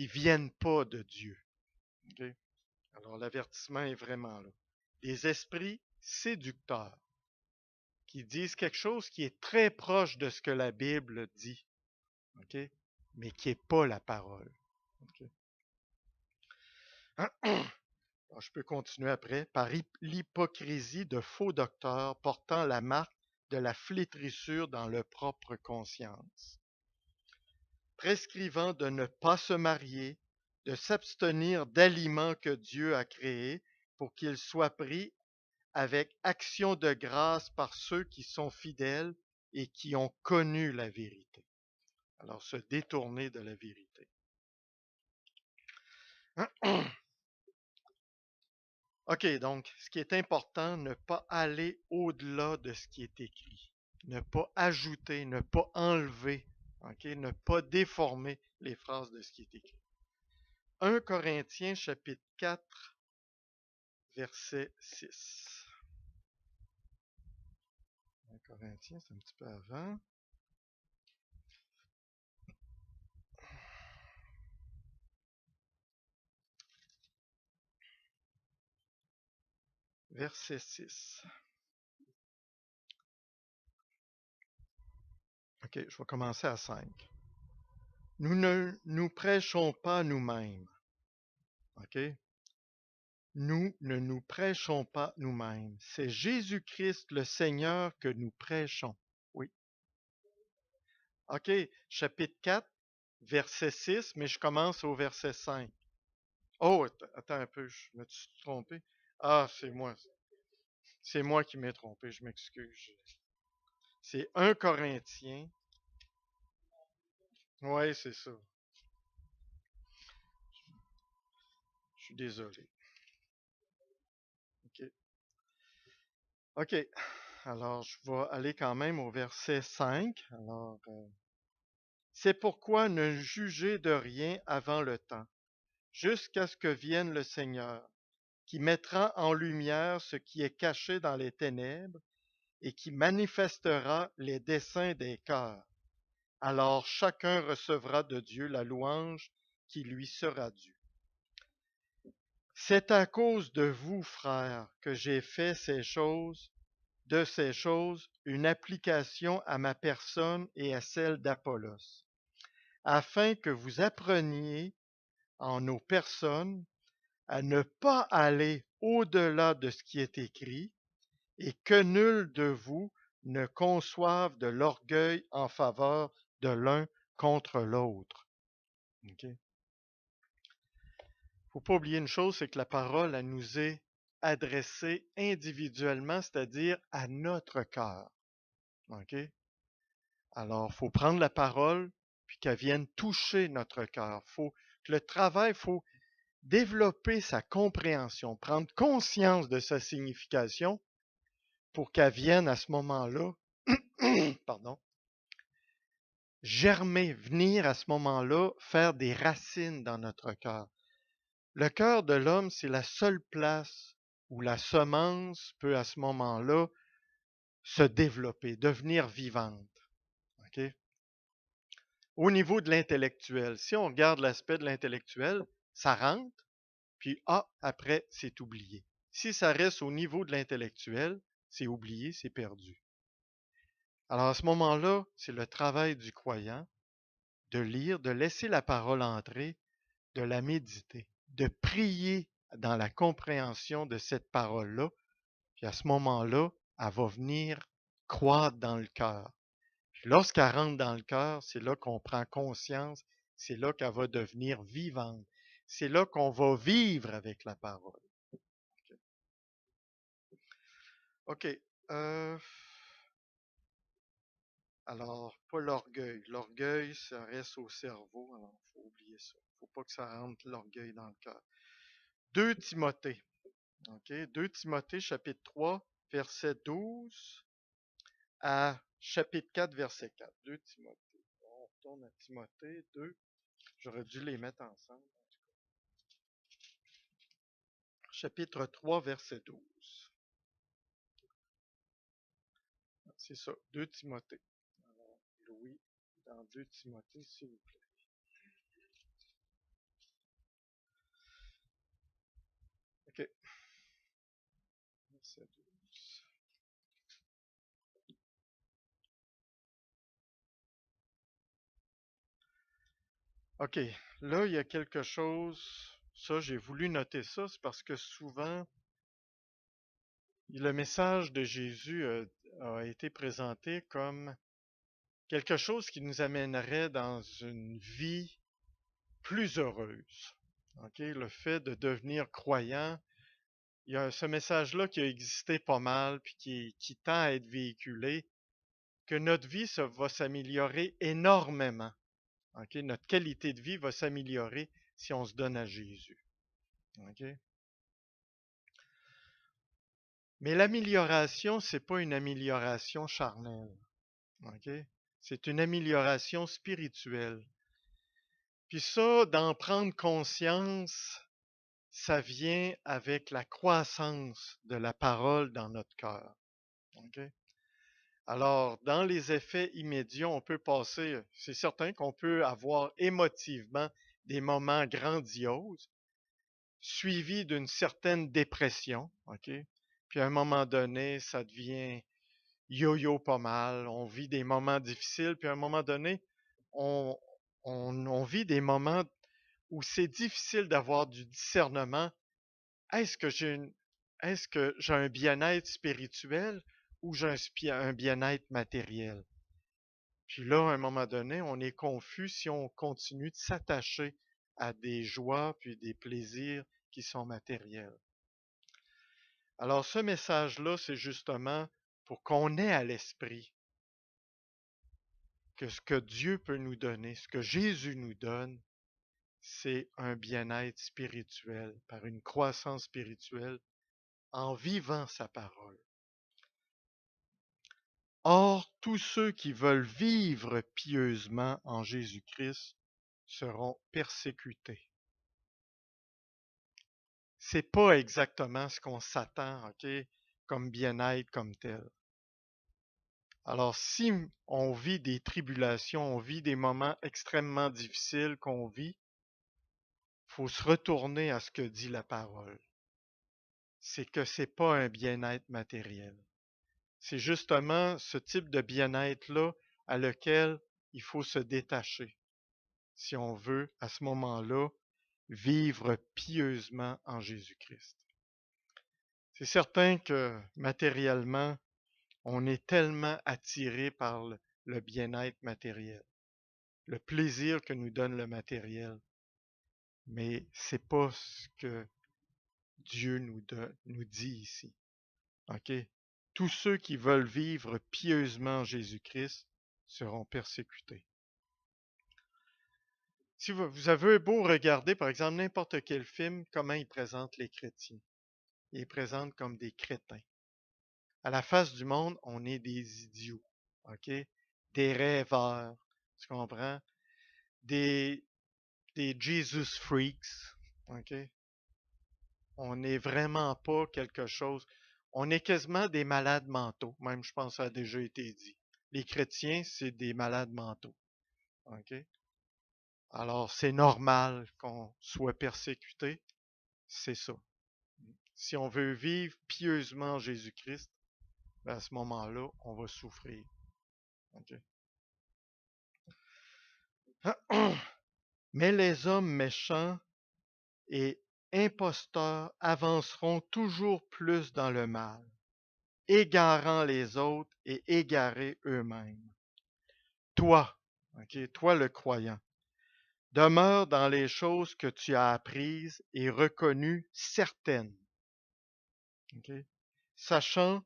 viennent pas de Dieu. OK? Alors l'avertissement est vraiment là. Des esprits séducteurs qui disent quelque chose qui est très proche de ce que la Bible dit, OK? Mais qui n'est pas la parole. OK? Alors, je peux continuer après. Par l'hypocrisie de faux docteurs portant la marque de la flétrissure dans leur propre conscience, prescrivant de ne pas se marier, de s'abstenir d'aliments que Dieu a créés pour qu'ils soient pris avec action de grâce par ceux qui sont fidèles et qui ont connu la vérité. Alors, se détourner de la vérité. OK, donc, ce qui est important, ne pas aller au-delà de ce qui est écrit. Ne pas ajouter, ne pas enlever, OK, ne pas déformer les phrases de ce qui est écrit. 1 Corinthiens chapitre 4, verset 6. 1 Corinthiens, c'est un petit peu avant. Verset 6. OK, je vais commencer à 5. Nous ne nous prêchons pas nous-mêmes. OK? Nous ne nous prêchons pas nous-mêmes. C'est Jésus-Christ le Seigneur que nous prêchons. Oui. OK, chapitre 4, verset 6, mais je commence au verset 5. Oh, attends un peu, je me suis trompé. Ah, c'est moi. C'est moi qui m'ai trompé, je m'excuse. C'est 1 Corinthiens. Oui, c'est ça. Je suis désolé. OK. OK. Alors, je vais aller quand même au verset 5. Alors, c'est pourquoi ne jugez de rien avant le temps, jusqu'à ce que vienne le Seigneur, qui mettra en lumière ce qui est caché dans les ténèbres et qui manifestera les desseins des cœurs. Alors chacun recevra de Dieu la louange qui lui sera due. C'est à cause de vous, frères, que j'ai fait de ces choses, une application à ma personne et à celle d'Apollos, afin que vous appreniez en nos personnes à ne pas aller au-delà de ce qui est écrit et que nul de vous ne conçoive de l'orgueil en faveur de l'un contre l'autre. OK? Faut pas oublier une chose, c'est que la parole, elle nous est adressée individuellement, c'est-à-dire à notre cœur. OK? Alors, faut prendre la parole, puis qu'elle vienne toucher notre cœur. Faut que le travail, faut développer sa compréhension, prendre conscience de sa signification pour qu'elle vienne à ce moment-là, pardon, germer, venir à ce moment-là, faire des racines dans notre cœur. Le cœur de l'homme, c'est la seule place où la semence peut à ce moment-là se développer, devenir vivante. OK? Au niveau de l'intellectuel, si on regarde l'aspect de l'intellectuel, ça rentre, puis après, c'est oublié. Si ça reste au niveau de l'intellectuel, c'est oublié, c'est perdu. Alors à ce moment-là, c'est le travail du croyant de lire, de laisser la parole entrer, de la méditer, de prier dans la compréhension de cette parole-là, puis à ce moment-là, elle va venir croître dans le cœur. Puis lorsqu'elle rentre dans le cœur, c'est là qu'on prend conscience, c'est là qu'elle va devenir vivante. C'est là qu'on va vivre avec la parole. OK. Euh, alors, pas l'orgueil. L'orgueil, ça reste au cerveau, alors il faut oublier ça. Il ne faut pas que ça rentre l'orgueil dans le cœur. 2 Timothée. OK. 2 Timothée, chapitre 3, verset 12. à chapitre 4, verset 4. 2 Timothée. On retourne à Timothée 2. J'aurais dû les mettre ensemble. Chapitre 3, verset 12. C'est ça, 2 Timothée. Alors, Louis, dans 2 Timothée, s'il vous plaît. OK. Verset 12. OK. Là, il y a quelque chose. Ça, j'ai voulu noter ça, c'est parce que souvent, le message de Jésus a été présenté comme quelque chose qui nous amènerait dans une vie plus heureuse. OK? Le fait de devenir croyant, il y a ce message-là qui a existé pas mal, puis qui tend à être véhiculé, que notre vie ça va s'améliorer énormément. OK? Notre qualité de vie va s'améliorer si on se donne à Jésus. OK? Mais l'amélioration, c'est pas une amélioration charnelle. OK? C'est une amélioration spirituelle. Puis ça, d'en prendre conscience, ça vient avec la croissance de la parole dans notre cœur. OK? Alors, dans les effets immédiats, on peut passer, c'est certain qu'on peut avoir émotivement des moments grandioses, suivis d'une certaine dépression, OK? Puis à un moment donné, ça devient yo-yo pas mal, on vit des moments difficiles, puis à un moment donné, on, on vit des moments où c'est difficile d'avoir du discernement. Est-ce que j'ai une, est-ce que j'ai un bien-être spirituel ou j'ai un bien-être matériel? Puis là, à un moment donné, on est confus si on continue de s'attacher à des joies puis des plaisirs qui sont matériels. Alors, ce message-là, c'est justement pour qu'on ait à l'esprit que ce que Dieu peut nous donner, ce que Jésus nous donne, c'est un bien-être spirituel, par une croissance spirituelle, en vivant sa parole. Or, tous ceux qui veulent vivre pieusement en Jésus-Christ seront persécutés. C'est pas exactement ce qu'on s'attend, OK, comme bien-être comme tel. Alors, si on vit des tribulations, on vit des moments extrêmement difficiles qu'on vit, faut se retourner à ce que dit la parole. C'est que c'est pas un bien-être matériel. C'est justement ce type de bien-être-là à lequel il faut se détacher si on veut, à ce moment-là, vivre pieusement en Jésus-Christ. C'est certain que matériellement, on est tellement attiré par le bien-être matériel, le plaisir que nous donne le matériel, mais c'est pas ce que Dieu nous dit ici. OK? Tous ceux qui veulent vivre pieusement en Jésus-Christ seront persécutés. Si vous avez beau regarder, par exemple, n'importe quel film, comment il présente les chrétiens. Il les présente comme des crétins. À la face du monde, on est des idiots, OK? Des rêveurs, tu comprends? Des, des Jesus freaks, OK? On n'est vraiment pas quelque chose. On est quasiment des malades mentaux, même je pense que ça a déjà été dit. Les chrétiens, c'est des malades mentaux, OK? Alors, c'est normal qu'on soit persécuté, c'est ça. Si on veut vivre pieusement Jésus-Christ, ben à ce moment-là, on va souffrir. OK? Mais les hommes méchants et imposteurs avanceront toujours plus dans le mal, égarant les autres et égarés eux-mêmes. Toi, OK, toi le croyant, demeure dans les choses que tu as apprises et reconnues certaines, OK, sachant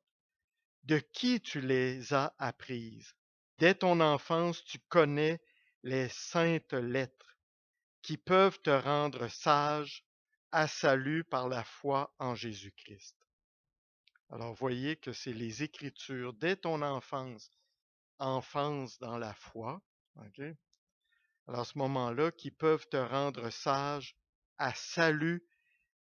de qui tu les as apprises. Dès ton enfance, tu connais les saintes lettres qui peuvent te rendre sage à salut par la foi en Jésus-Christ. Alors, voyez que c'est les Écritures, dès ton enfance dans la foi, ok? Alors, à ce moment-là, qui peuvent te rendre sage à salut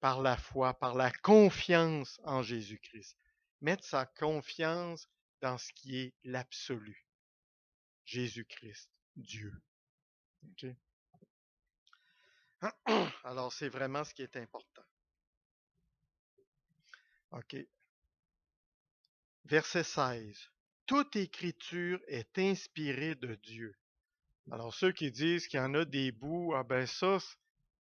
par la foi, par la confiance en Jésus-Christ. Mettre sa confiance dans ce qui est l'absolu, Jésus-Christ, Dieu. Ok? Alors, c'est vraiment ce qui est important. OK. Verset 16. Toute écriture est inspirée de Dieu. Alors, ceux qui disent qu'il y en a des bouts, ah ben ça,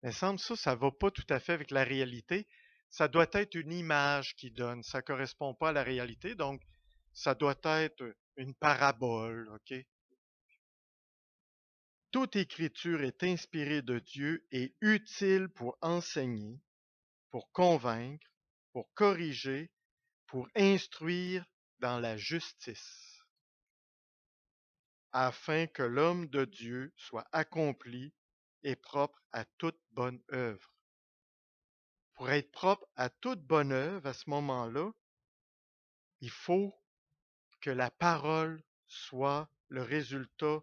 il me semble ça va pas tout à fait avec la réalité. Ça doit être une image qui donne. Ça correspond pas à la réalité, donc ça doit être une parabole, OK? Toute écriture est inspirée de Dieu et utile pour enseigner, pour convaincre, pour corriger, pour instruire dans la justice, afin que l'homme de Dieu soit accompli et propre à toute bonne œuvre. Pour être propre à toute bonne œuvre, à ce moment-là, il faut que la parole soit le résultat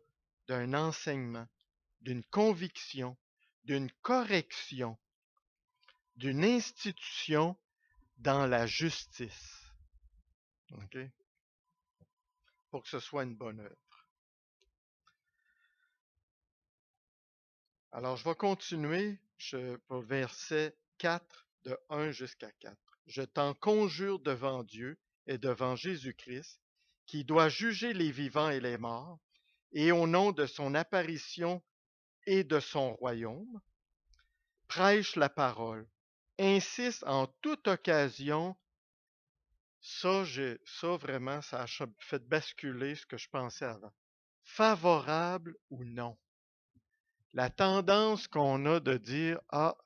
d'un enseignement, d'une conviction, d'une correction, d'une institution dans la justice. OK? Pour que ce soit une bonne œuvre. Alors, je vais continuer pour verset 4, de 1 jusqu'à 4. Je t'en conjure devant Dieu et devant Jésus-Christ, qui doit juger les vivants et les morts, et au nom de son apparition et de son royaume, prêche la parole, insiste en toute occasion. Ça vraiment, ça a fait basculer ce que je pensais avant. Favorable ou non. La tendance qu'on a de dire, ah,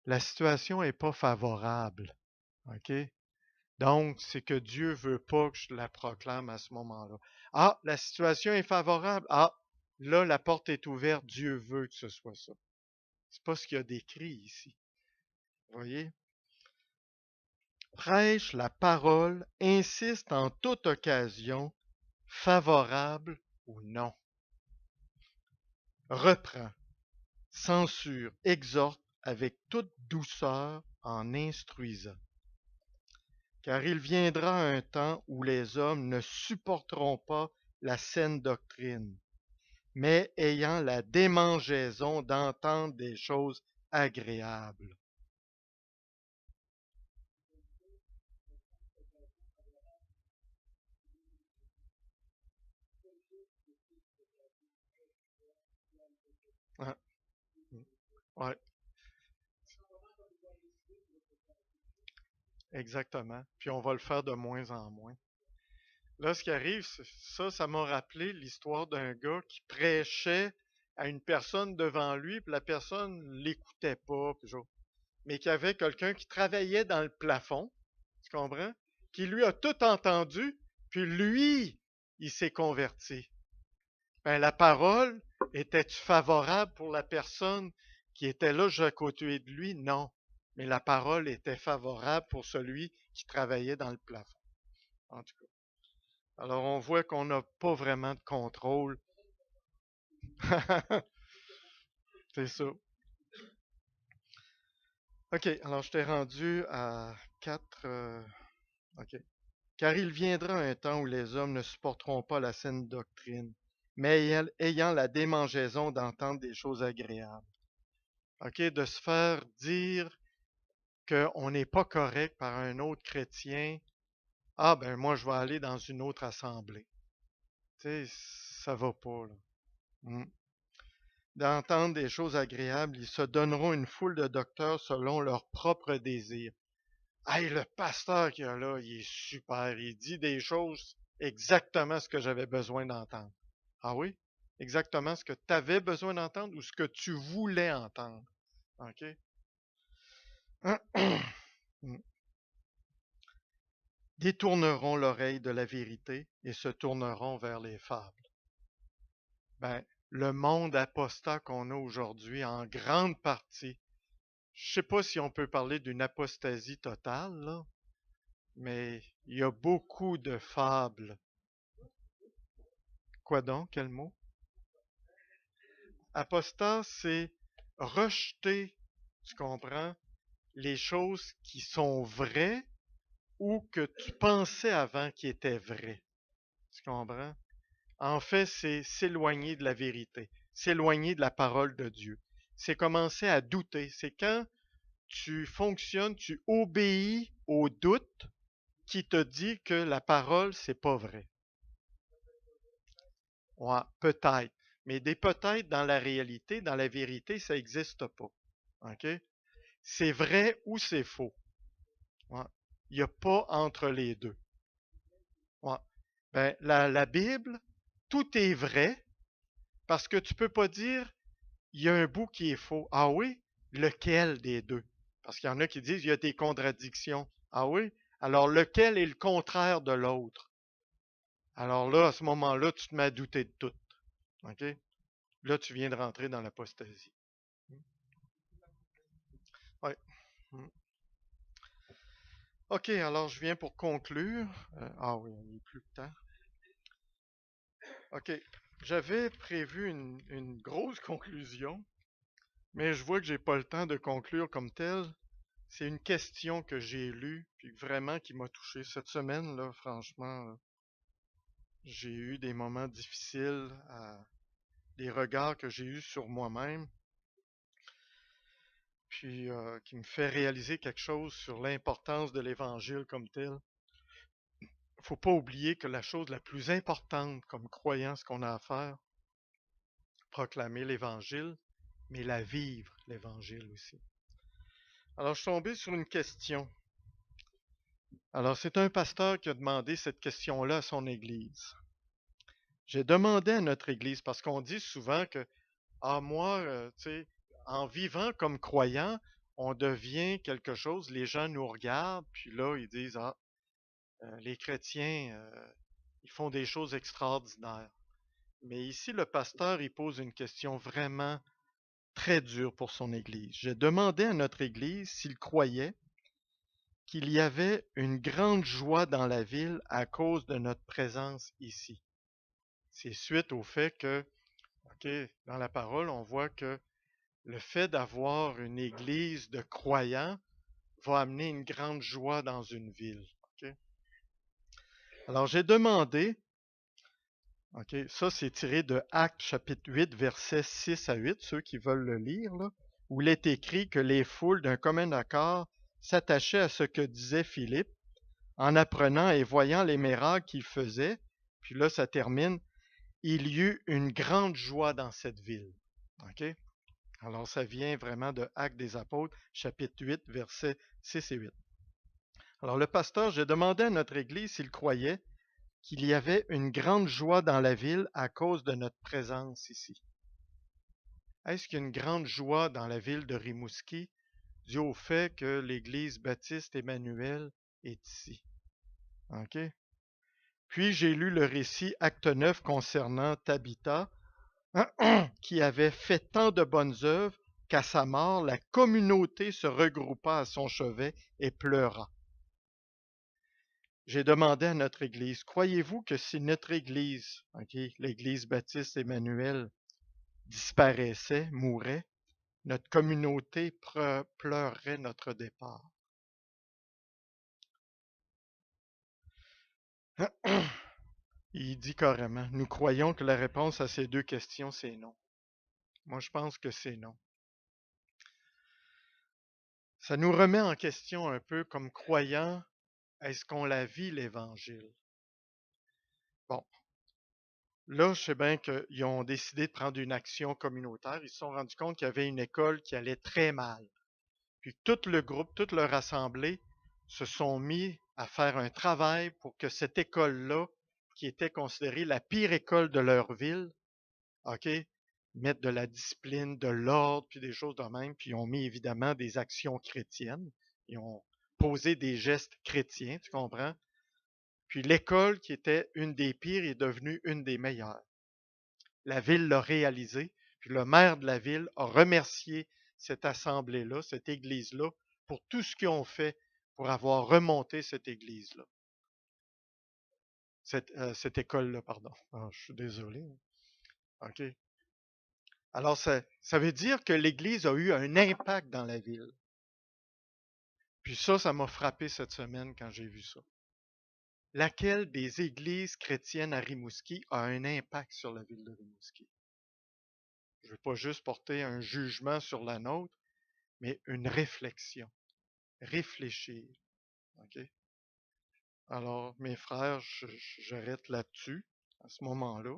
la situation n'est pas favorable. OK? Donc, c'est que Dieu veut pas que je la proclame à ce moment-là. Ah, la situation est favorable. Ah, là, la porte est ouverte. Dieu veut que ce soit ça. C'est pas ce qu'il y a décrit ici. Vous voyez? Prêche la parole, insiste en toute occasion, favorable ou non. Reprend, censure, exhorte avec toute douceur en instruisant. Car il viendra un temps où les hommes ne supporteront pas la saine doctrine, mais ayant la démangeaison d'entendre des choses agréables. Ah, ouais, exactement. Puis on va le faire de moins en moins. Là, ce qui arrive, ça m'a rappelé l'histoire d'un gars qui prêchait à une personne devant lui, puis la personne l'écoutait pas, mais qu'il y avait quelqu'un qui travaillait dans le plafond, tu comprends? Qui lui a tout entendu, puis lui, il s'est converti. Ben, la parole, était-tu favorable pour la personne qui était là juste à côté de lui? Non. Mais la parole était favorable pour celui qui travaillait dans le plafond. En tout cas. Alors, on voit qu'on n'a pas vraiment de contrôle. C'est ça. OK, alors je t'ai rendu à 4. OK. Car il viendra un temps où les hommes ne supporteront pas la saine doctrine, mais ayant la démangeaison d'entendre des choses agréables. OK, de se faire dire qu'on n'est pas correct par un autre chrétien. Ah, ben moi, je vais aller dans une autre assemblée. Tu sais, ça va pas, là. Mm. D'entendre des choses agréables, ils se donneront une foule de docteurs selon leurs propres désirs. Hey, le pasteur qu'il y a là, il est super. Il dit des choses exactement ce que j'avais besoin d'entendre. Ah oui? Exactement ce que tu avais besoin d'entendre ou ce que tu voulais entendre. OK? Détourneront l'oreille de la vérité et se tourneront vers les fables. Ben, le monde apostat qu'on a aujourd'hui, en grande partie, je sais pas si on peut parler d'une apostasie totale, là, mais Il y a beaucoup de fables. Quoi donc? Quel mot? Apostat, c'est rejeter, tu comprends, les choses qui sont vraies ou que tu pensais avant qui étaient vraies. Tu comprends? En fait, c'est s'éloigner de la vérité, s'éloigner de la parole de Dieu. C'est commencer à douter. C'est quand tu fonctionnes, tu obéis au doute qui te dit que la parole, c'est pas vrai. Ouais, peut-être. Mais des peut-être dans la réalité, dans la vérité, ça n'existe pas. OK? C'est vrai ou c'est faux. Ouais. Il n'y a pas entre les deux. Ouais. Ben, la Bible, tout est vrai parce que tu peux pas dire il y a un bout qui est faux. Ah oui? Lequel des deux? Parce qu'il y en a qui disent il y a des contradictions. Ah oui? Alors lequel est le contraire de l'autre? Alors là, à ce moment-là, tu te mets à douter de tout. OK? Là, tu viens de rentrer dans l'apostasie. Ouais. Mm. OK, alors je viens pour conclure. Ah oui, il n'est plus de temps. OK. J'avais prévu une grosse conclusion, mais je vois que j'ai pas le temps de conclure comme tel. C'est une question que j'ai lue, puis vraiment qui m'a touché cette semaine, là, franchement. J'ai eu des moments difficiles, des regards que j'ai eus sur moi-même, puis qui me fait réaliser quelque chose sur l'importance de l'Évangile comme tel. Faut pas oublier que la chose la plus importante comme croyant, ce qu'on a à faire, proclamer l'Évangile, mais la vivre, l'Évangile aussi. Alors, je suis tombé sur une question. Alors, c'est un pasteur qui a demandé cette question-là à son Église. J'ai demandé à notre Église, parce qu'on dit souvent que, ah, moi, tu sais, en vivant comme croyant, on devient quelque chose, les gens nous regardent, puis là, ils disent, ah, les chrétiens, ils font des choses extraordinaires. Mais ici, le pasteur, il pose une question vraiment très dure pour son Église. J'ai demandé à notre Église s'il croyait qu'il y avait une grande joie dans la ville à cause de notre présence ici. C'est suite au fait que, OK, dans la parole, on voit que le fait d'avoir une Église de croyants va amener une grande joie dans une ville. OK? Alors, j'ai demandé, OK, ça c'est tiré de Actes chapitre 8, versets 6 à 8, ceux qui veulent le lire, là, où il est écrit que les foules d'un commun accord s'attachaient à ce que disait Philippe en apprenant et voyant les miracles qu'il faisait. Puis là, ça termine, il y eut une grande joie dans cette ville. OK? Alors, ça vient vraiment de Actes des Apôtres, chapitre 8, versets 6 et 8. Alors, le pasteur, j'ai demandé à notre Église s'il croyait qu'il y avait une grande joie dans la ville à cause de notre présence ici. Est-ce qu'il y a une grande joie dans la ville de Rimouski dû au fait que l'Église baptiste Emmanuel est ici? OK? Puis j'ai lu le récit Acte 9 concernant Tabitha, qui avait fait tant de bonnes œuvres qu'à sa mort, la communauté se regroupa à son chevet et pleura. J'ai demandé à notre Église, croyez-vous que si notre Église, l'Église baptiste Emmanuel, disparaissait, mourait, notre communauté pleurerait notre départ? Il dit carrément, nous croyons que la réponse à ces deux questions, c'est non. Moi, je pense que c'est non. Ça nous remet en question un peu comme croyants, est-ce qu'on la vit l'Évangile? Bon, là, je sais bien qu'ils ont décidé de prendre une action communautaire. Ils se sont rendus compte qu'il y avait une école qui allait très mal. Puis tout le groupe, toute leur assemblée se sont mis à faire un travail pour que cette école-là, qui était considérée la pire école de leur ville, OK, mette de la discipline, de l'ordre, puis des choses de même. Puis ils ont mis évidemment des actions chrétiennes. Ils ont posé des gestes chrétiens, tu comprends? Puis l'école, qui était une des pires, est devenue une des meilleures. La ville l'a réalisé, puis le maire de la ville a remercié cette assemblée-là, cette église-là, pour tout ce qu'ils ont fait pour avoir remonté cette église-là. cette école-là, pardon. Ah, je suis désolé. OK. Alors, ça veut dire que l'Église a eu un impact dans la ville. Puis ça m'a frappé cette semaine quand j'ai vu ça. Laquelle des églises chrétiennes à Rimouski a un impact sur la ville de Rimouski? Je ne veux pas juste porter un jugement sur la nôtre, mais une réflexion. Réfléchir. OK? Alors, mes frères, j'arrête là-dessus, à ce moment-là.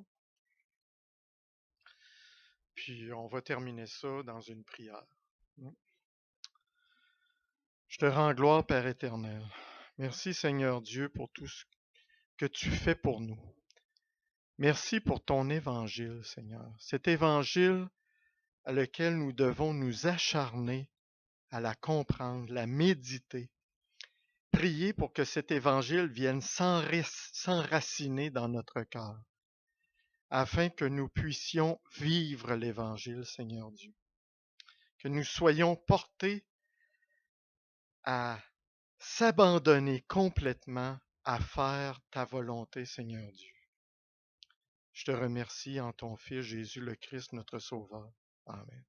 Puis on va terminer ça dans une prière. Je te rends gloire, Père éternel. Merci, Seigneur Dieu, pour tout ce que tu fais pour nous. Merci pour ton évangile, Seigneur. Cet évangile à lequel nous devons nous acharner à la comprendre, la méditer. Prier pour que cet évangile vienne s'enraciner dans notre cœur, afin que nous puissions vivre l'évangile, Seigneur Dieu. Que nous soyons portés à s'abandonner complètement à faire ta volonté, Seigneur Dieu. Je te remercie en ton Fils Jésus le Christ, notre Sauveur. Amen.